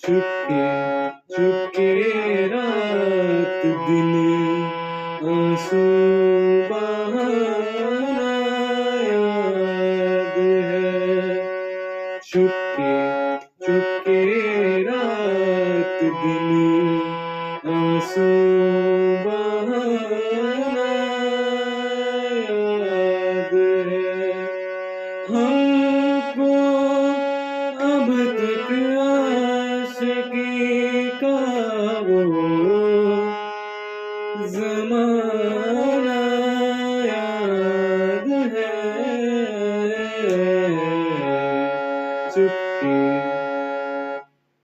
चुपके चुपके रात दिन आंसू बहाना याद है। चुपके चुपके रात दिन आंसू बहाना याद है। हमको अब तक आशिकी का वो ज़माना याद है। चुपके